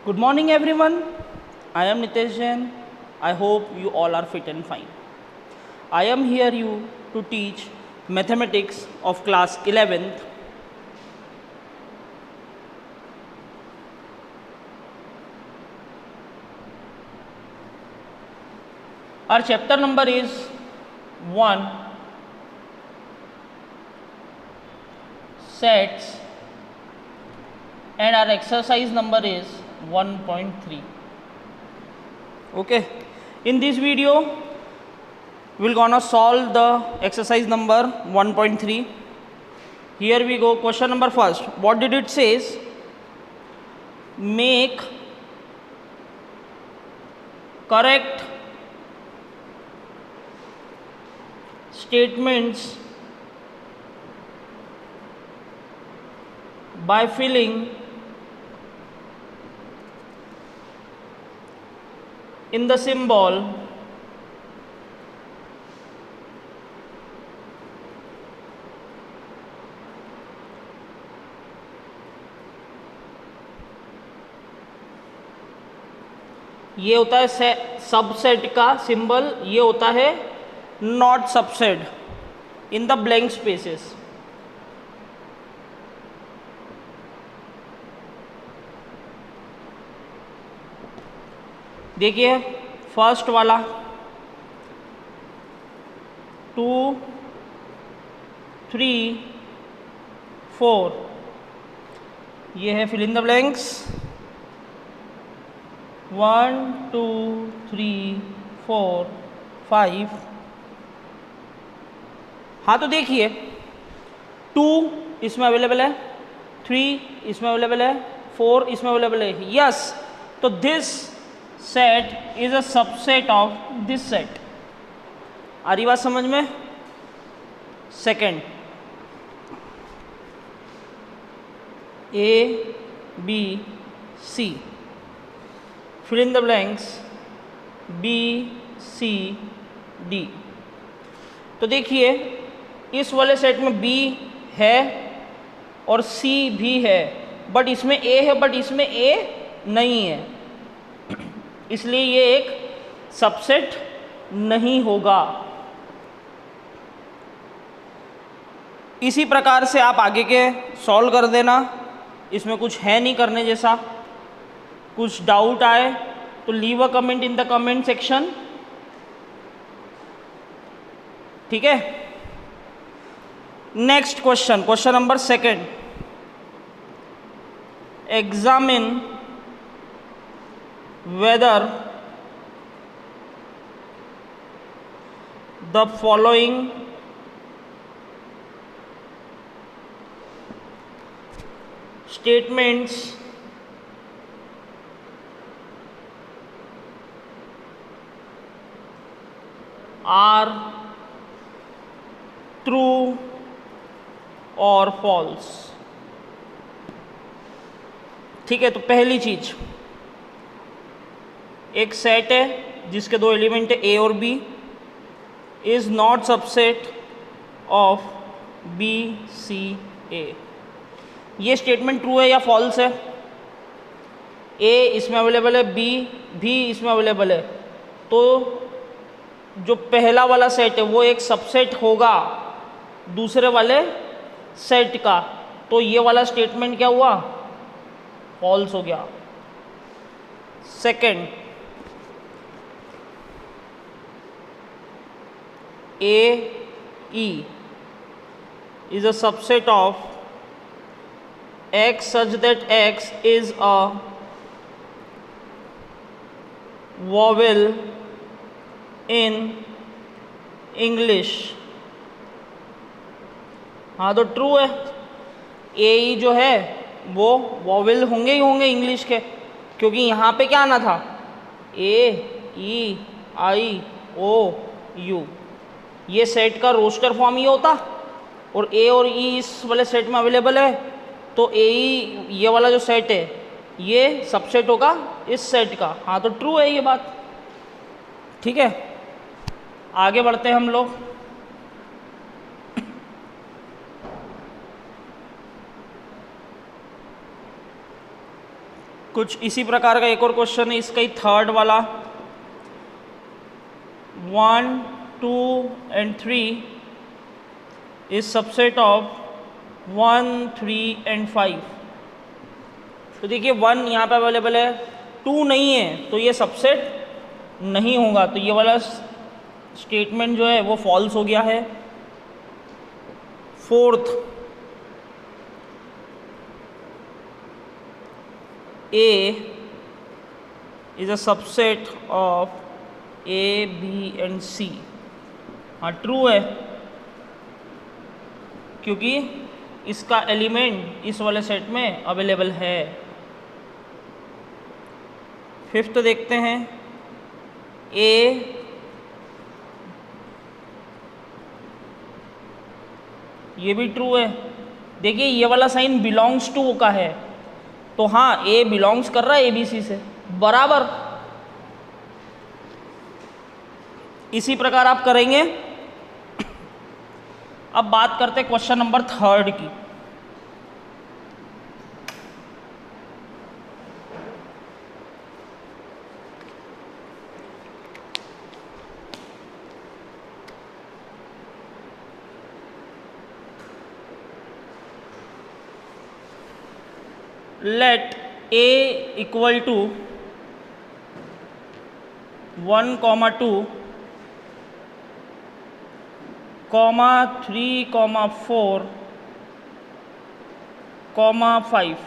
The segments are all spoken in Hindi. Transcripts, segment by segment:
Good morning everyone. I am Nitesh Jain. I hope you all are fit and fine. I am here you to teach mathematics of class 11th. Our chapter number is 1, sets, and our exercise number is 1.3. Okay, in this video we're gonna solve the exercise number 1.3. Here we go. Question number first. What did it says? Make correct statements by filling in the symbol ये होता है सबसेट का सिंबल, ये होता है not subset in the blank spaces. देखिए फर्स्ट वाला 2, 3, 4, ये है फिल इन द ब्लैंक्स. 1, 2, 3, 4, 5. हाँ तो देखिए 2 इसमें अवेलेबल है, 3 इसमें अवेलेबल है, 4 इसमें अवेलेबल है. यस, तो this set is a subset of this set. आ रही बात समझ में? Second, A, B, C, fill in the blanks B, C, D. तो देखिए इस वाले सेट में B है और C भी है, बट इसमें A है बट इसमें A नहीं है, इसलिए ये एक सबसेट नहीं होगा. इसी प्रकार से आप आगे के सॉल्व कर देना. इसमें कुछ है नहीं करने जैसा. कुछ डाउट आए तो leave a comment in the comment section. ठीक है. Next question, question number second. Examine whether the following statements are true or false. ठीक है, तो पहली चीज, एक सेट है जिसके दो एलिमेंट है ए और B, is not subset of B C A. ये स्टेटमेंट ट्रू है या फॉल्स है? ए इसमें अवेलेबल है, बी भी इसमें अवेलेबल है, तो जो पहला वाला सेट है वो एक सबसेट होगा दूसरे वाले सेट का. तो ये वाला स्टेटमेंट क्या हुआ? फॉल्स हो गया. Second, A, E is a subset of X such that X is a vowel in English. हाँ तो ट्रू है. ए ई जो है वो वॉवेल होंगे ही होंगे इंग्लिश के, क्योंकि यहाँ पे क्या आना था? ए ई आई ओ यू. ये सेट का रोस्टर फॉर्म ये होता, और ए और ई इस वाले सेट में अवेलेबल है, तो ए ई ये वाला जो सेट है ये सबसेट होगा इस सेट का. हाँ तो ट्रू है ये बात. ठीक है, आगे बढ़ते हैं हम लोग. कुछ इसी प्रकार का एक और क्वेश्चन है, इसका ही थर्ड वाला। 1, 2 and 3 is subset of 1, 3 and 5। तो देखिए 1 यहाँ पे अवेलेबल है, 2 नहीं है, तो ये सबसेट नहीं होगा, तो ये वाला स्टेटमेंट जो है वो फॉल्स हो गया है। Fourth, A is a subset of A, B and C। हाँ ट्रू है, क्योंकि इसका एलिमेंट इस वाले सेट में अवेलेबल है। फिफ्थ देखते हैं, A ये भी ट्रू है। देखिए ये वाला साइन बिलोंग्स टू का है, तो हाँ ए बिलोंग्स कर रहा है ABC से, बराबर। इसी प्रकार आप करेंगे। अब बात करते हैं क्वेश्चन नंबर थर्ड की। Let A equal to 1, 2, 3, 4, 5।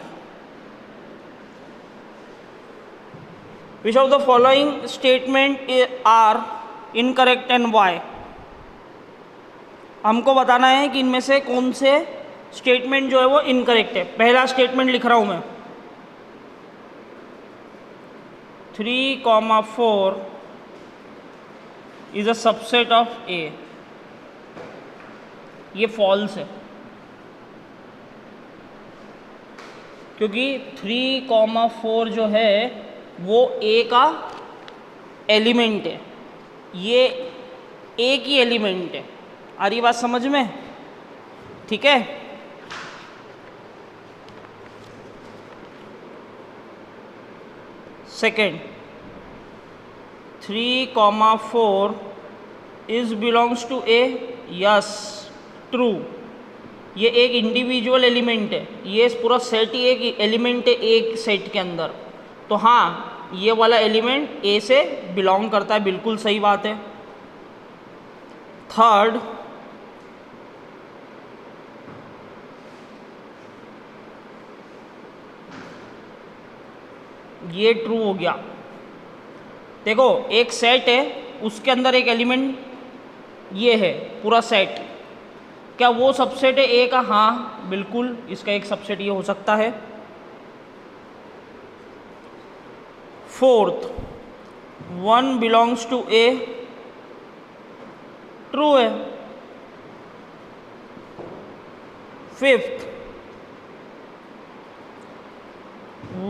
Which of the following statement are incorrect and why? हमको बताना है कि इनमें से कौन से स्टेटमेंट जो है वो इनकरेक्ट है। पहला स्टेटमेंट लिख रहा हूं मैं, 3, 4 is a subset of A। ये फॉल्स है, क्योंकि 3, 4 जो है वो A का एलिमेंट है, ये A की एलिमेंट है। आ रही बात समझ में? ठीक है। Second, 3, 4 is belongs to A। Yes true, ये एक इंडिविजुअल एलिमेंट है, ये पूरा सेट ही एक एलिमेंट है एक सेट के अंदर, तो हाँ ये वाला एलिमेंट A से बिलोंग करता है, बिल्कुल सही बात है। थर्ड, ये ट्रू हो गया। देखो एक सेट है, उसके अंदर एक एलिमेंट ये है पूरा सेट, क्या वो सबसेट है A का? हाँ बिल्कुल, इसका एक सबसेट ये हो सकता है। Fourth, 1 belongs to A, true है। Fifth,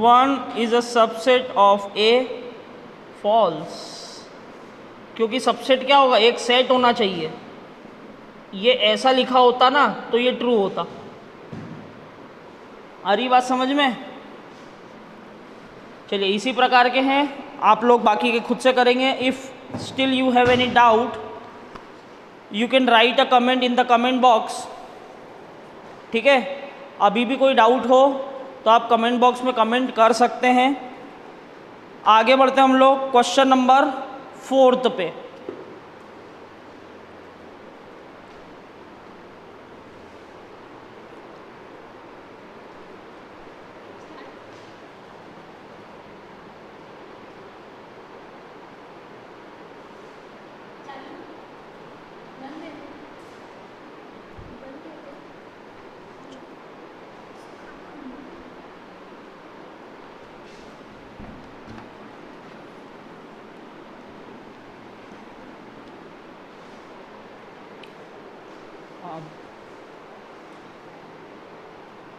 1 is a subset of A, false, क्योंकि सबसेट क्या होगा, एक सेट होना चाहिए। ये ऐसा लिखा होता ना तो ये ट्रू होता। आ रही बात समझ में? चलिए इसी प्रकार के हैं, आप लोग बाकी के खुद से करेंगे। If still you have any doubt you can write a comment in the comment box. ठीक है, अभी भी कोई डाउट हो तो आप कमेंट बॉक्स में कमेंट कर सकते हैं। आगे बढ़ते हैं हम लोग क्वेश्चन नंबर 4 पे।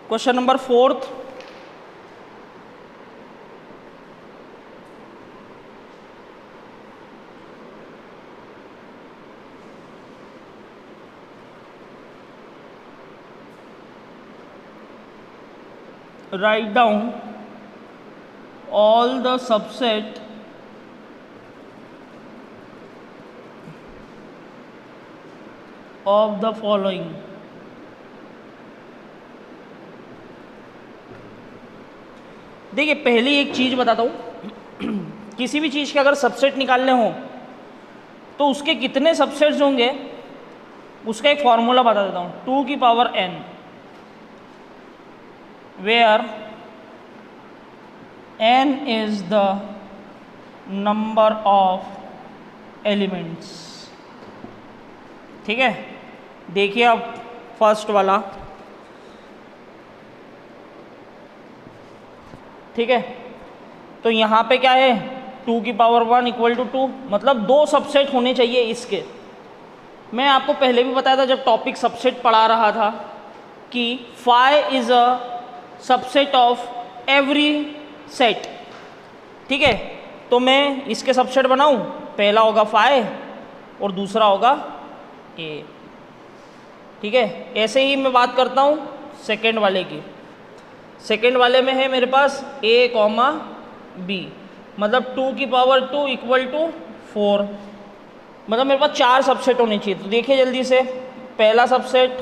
Question number 4, write down all the subset of the following. देखिए पहली एक चीज बताता हूं, किसी भी चीज के अगर सबसेट निकालने हो तो उसके कितने सबसेट्स होंगे उसका एक फॉर्मूला बता देता हूं, 2 की power n, where n is the number of elements. ठीक है, देखिए अब फर्स्ट वाला, ठीक है, तो यहाँ पे क्या है 2 की पावर 1 इक्वल टू 2, मतलब 2 सबसेट होने चाहिए इसके। मैं आपको पहले भी बताया था जब टॉपिक सबसेट पढ़ा रहा था कि phi is a subset of every set. ठीक है, तो मैं इसके सबसेट बनाऊं, पहला होगा फाई और दूसरा होगा ए। ठीक है, ऐसे ही मैं बात करता हूं सेकेंड वाले की। सेकेंड वाले में है मेरे पास a कॉमा बी, मतलब 2 की पावर 2 इक्वल टू 4, मतलब मेरे पास 4 सबसेट होने चाहिए। तो देखिए जल्दी से, पहला सबसेट,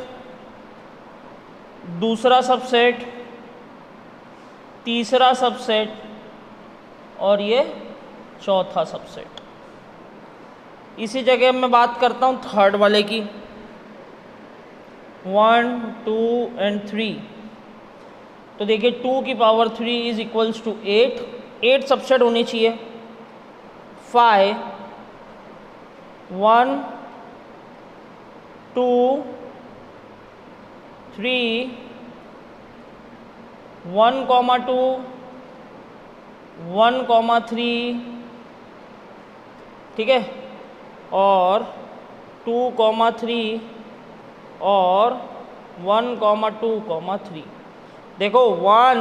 दूसरा सबसेट, तीसरा सबसेट और ये चौथा सबसेट। इसी जगह मैं बात करता हूँ थर्ड वाले की, 1 2 एंड 3। तो देखिए 2 की power 3 is equals to 8 subset होने चाहिए। 5 1 2 3 1 कॉमा 2 1 कॉमा 3, ठीक है, और 2 कॉमा 3 और 1 कॉमा 2 कॉमा 3। देखो 1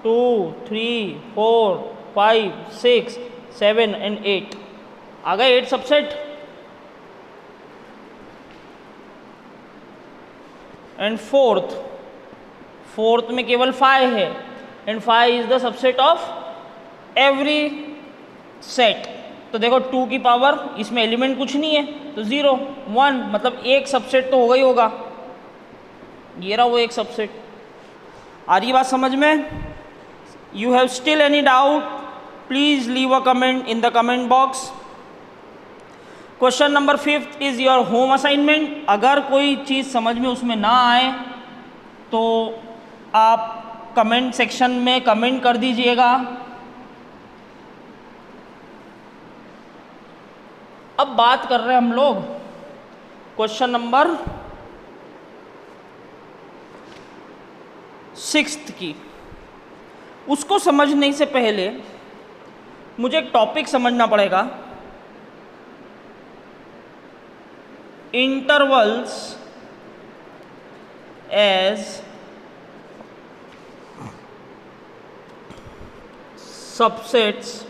2 3 4 5 6 7 एंड 8 आ गए 8 सबसेट। एंड फोर्थ में केवल 5 है, and 5 is the subset of every set. तो देखो 2 की पावर, इसमें एलिमेंट कुछ नहीं है तो 0 1, मतलब एक सबसेट तो होगा ही होगा। ये रहा वो एक सबसेट। आ रही बात समझ में? You have still any doubt, please leave a comment in the comment box. Question number 5 is your home assignment. अगर कोई चीज़ समझ में उसमें ना आए तो आप कमेंट सेक्शन में कमेंट कर दीजिएगा। अब बात कर रहे हैं हम लोग क्वेश्चन नंबर 6 की। उसको समझने से पहले मुझे एक टॉपिक समझना पड़ेगा, intervals as subsets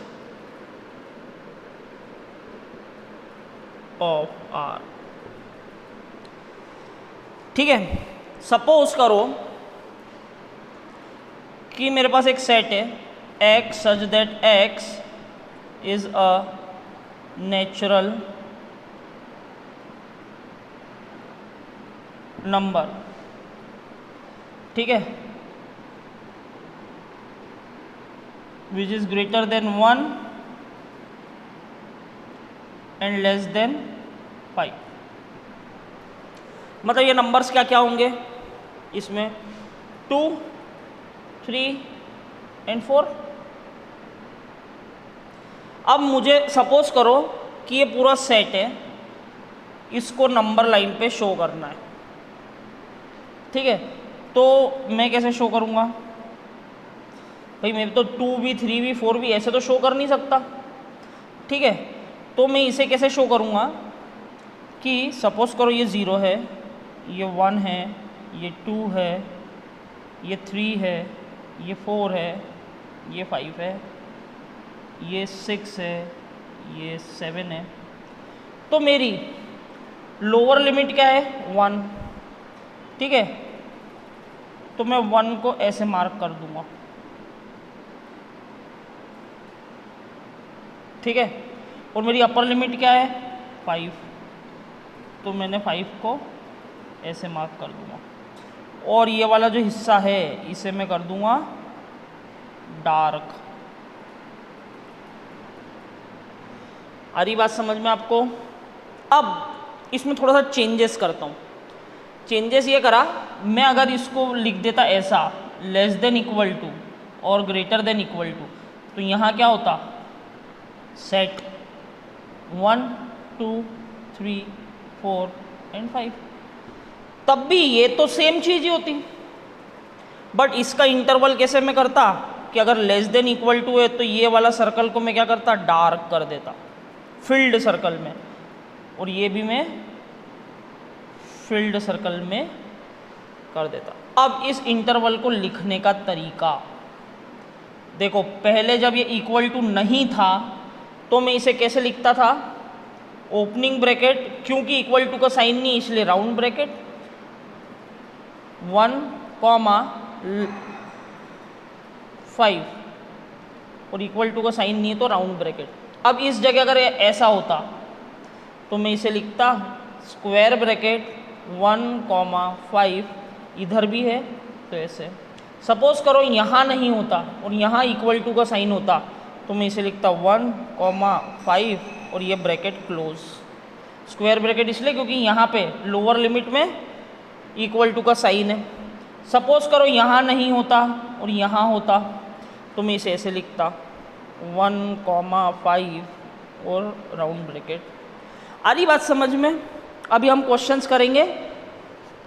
of R. ठीक है, सपोज करो कि मेरे पास एक सेट है x such that x is a natural number. ठीक है, which is greater than 1 and less than 5। मतलब ये नंबर्स क्या क्या होंगे इसमें, 2 3 एंड 4। अब मुझे सपोज करो कि ये पूरा सेट है, इसको नंबर लाइन पे शो करना है। ठीक है, तो मैं कैसे शो करूँगा भाई? मैं तो 2 भी 3 भी 4 भी ऐसे तो शो कर नहीं सकता। ठीक है, तो मैं इसे कैसे शो करूँगा कि सपोज करो ये 0 है, ये 1 है, ये 2 है, ये 3 है, ये 4 है, ये 5 है, ये 6 है, ये 7 है। तो मेरी लोअर लिमिट क्या है? 1। ठीक है, तो मैं 1 को ऐसे मार्क कर दूंगा। ठीक है, और मेरी अपर लिमिट क्या है 5, तो मैंने 5 को ऐसे मार्क कर दूंगा, और ये वाला जो हिस्सा है इसे मैं कर दूंगा डार्क। आ रही बात समझ में आपको? अब इसमें थोड़ा सा चेंजेस करता हूँ। चेंजेस ये करा, मैं अगर इसको लिख देता ऐसा लेस देन इक्वल टू और ग्रेटर देन इक्वल टू, तो यहाँ क्या होता सेट 1 2 3 4 एंड 5, तब भी ये तो सेम चीज़ ही होती, बट इसका इंटरवल कैसे मैं करता कि अगर लेस देन इक्वल टू है तो ये वाला सर्कल को मैं क्या करता डार्क कर देता फिल्ड सर्कल में, और ये भी मैं फील्ड सर्कल में कर देता। अब इस इंटरवल को लिखने का तरीका देखो, पहले जब ये इक्वल टू नहीं था तो मैं इसे कैसे लिखता था, ओपनिंग ब्रैकेट, क्योंकि इक्वल टू का साइन नहीं इसलिए राउंड ब्रैकेट 1 5, और इक्वल टू का साइन नहीं है तो राउंड ब्रैकेट। अब इस जगह अगर ऐसा होता तो मैं इसे लिखता स्क्वायर ब्रैकेट 1 5, इधर भी है तो ऐसे। सपोज करो यहाँ नहीं होता और यहाँ इक्वल टू का साइन होता तो मैं इसे लिखता 1 5 और ये ब्रैकेट क्लोज। स्क्वायर ब्रैकेट इसलिए क्योंकि यहाँ पे लोअर लिमिट में इक्वल टू का साइन है। सपोज करो यहाँ नहीं होता और यहाँ होता तो मैं इसे ऐसे लिखता 1 5 और राउंड ब्रैकेट। आ रही बात समझ में? अभी हम क्वेश्चंस करेंगे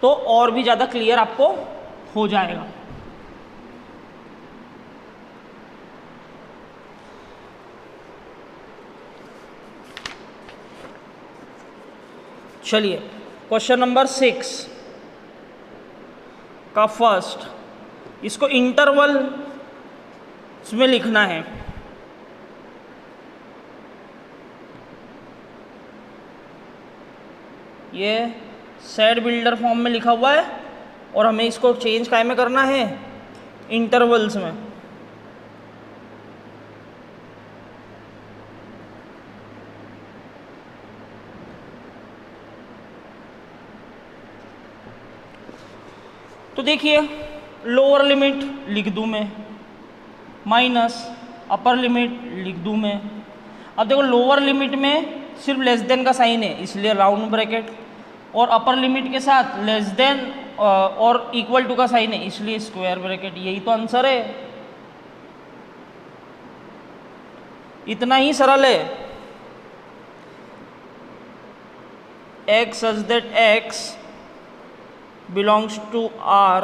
तो और भी ज़्यादा क्लियर आपको हो जाएगा। चलिए क्वेश्चन नंबर 6 का फर्स्ट, इसको इंटरवल में लिखना है। ये सेट बिल्डर फॉर्म में लिखा हुआ है और हमें इसको चेंज काय में करना है, इंटरवल्स में। तो देखिए लोअर लिमिट लिख दूं मैं, माइनस अपर लिमिट लिख दूं मैं। अब देखो लोअर लिमिट में सिर्फ लेस देन का साइन है इसलिए राउंड ब्रैकेट, और अपर लिमिट के साथ लेस देन और इक्वल टू का साइन है इसलिए स्क्वायर ब्रैकेट। यही तो आंसर है, इतना ही सरल है। x such that x belongs to R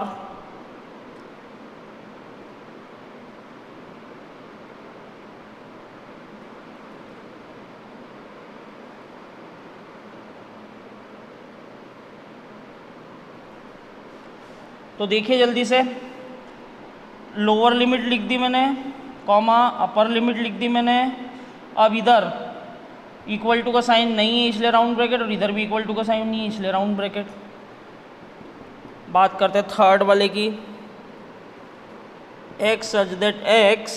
तो देखिए जल्दी से, लोअर लिमिट लिख दी मैंने, कॉमा अपर लिमिट लिख दी मैंने। अब इधर इक्वल टू का साइन नहीं है इसलिए राउंड ब्रैकेट, और इधर भी इक्वल टू का साइन नहीं है इसलिए राउंड ब्रैकेट। बात करते हैं थर्ड वाले की, x such that x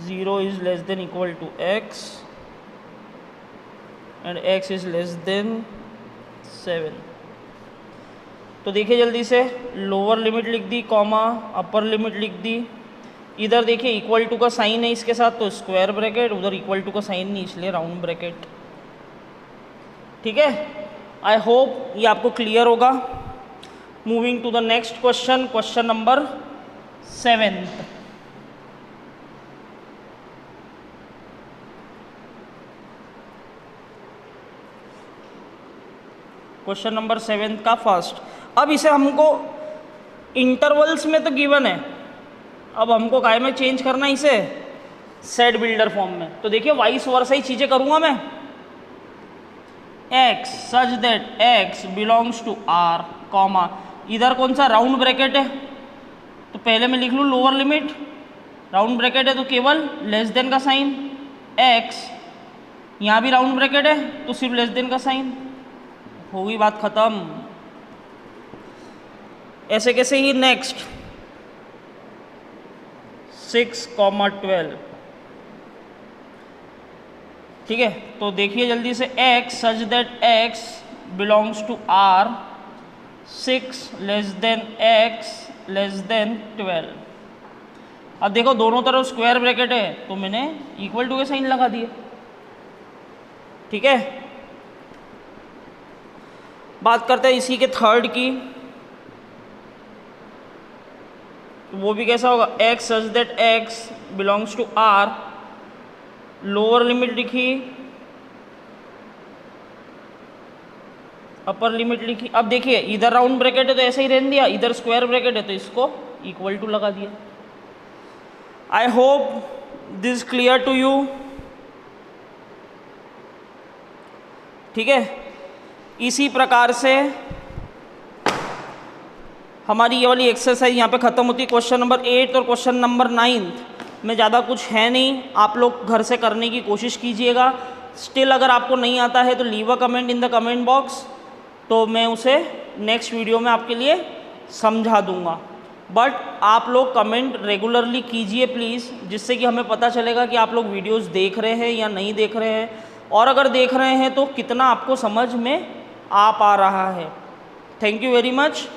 (0) is less than equal to x and x is less than 7। तो देखिए जल्दी से, लोअर लिमिट लिख दी, कॉमा अपर लिमिट लिख दी। इधर देखिए इक्वल टू का साइन है इसके साथ तो स्क्वायर ब्रैकेट, उधर इक्वल टू का साइन नहीं इसलिए राउंड ब्रैकेट। ठीक है, आई होप ये आपको क्लियर होगा। Moving to the next question, question number 7। Question number 7 का फर्स्ट। अब इसे हमको इंटरवल्स में तो गिवन है, अब हमको काय में चेंज करना है इसे, सेट बिल्डर फॉर्म में। तो देखिए वाइस वर्सा ही चीज़ें करूँगा मैं। x such that x belongs to R, comma इधर कौन सा राउंड ब्रैकेट है तो पहले मैं लिख लूँ लोअर लिमिट, राउंड ब्रैकेट है तो केवल लेस देन का साइन, x यहाँ भी राउंड ब्रैकेट है तो सिर्फ लेस देन का साइन, हो गई बात खत्म। ऐसे कैसे ही नेक्स्ट 6,12। ठीक है, तो देखिए जल्दी से x such that x belongs to R 6 less than x less than 12। अब देखो दोनों तरफ स्क्वायर ब्रैकेट है तो मैंने इक्वल टू के साइन लगा दिए। ठीक है, बात करते हैं इसी के थर्ड की। वो भी कैसा होगा, x such that x belongs to R, lower limit लिखी, अपर लिमिट लिखी। अब देखिए इधर राउंड ब्रैकेट है तो ऐसे ही रहने दिया, इधर स्क्वायर ब्रैकेट है तो इसको इक्वल टू लगा दिया। I hope this clear to you. ठीक है, इसी प्रकार से हमारी ये वाली एक्सरसाइज यहाँ पे ख़त्म होती है। क्वेश्चन नंबर 8 और क्वेश्चन नंबर 9 में ज़्यादा कुछ है नहीं, आप लोग घर से करने की कोशिश कीजिएगा। स्टिल अगर आपको नहीं आता है तो leave a comment in the comment box, तो मैं उसे नेक्स्ट वीडियो में आपके लिए समझा दूंगा। बट आप लोग कमेंट रेगुलरली कीजिए प्लीज़, जिससे कि हमें पता चलेगा कि आप लोग वीडियोस देख रहे हैं या नहीं देख रहे हैं, और अगर देख रहे हैं तो कितना आपको समझ में आ पा रहा है। Thank you very much.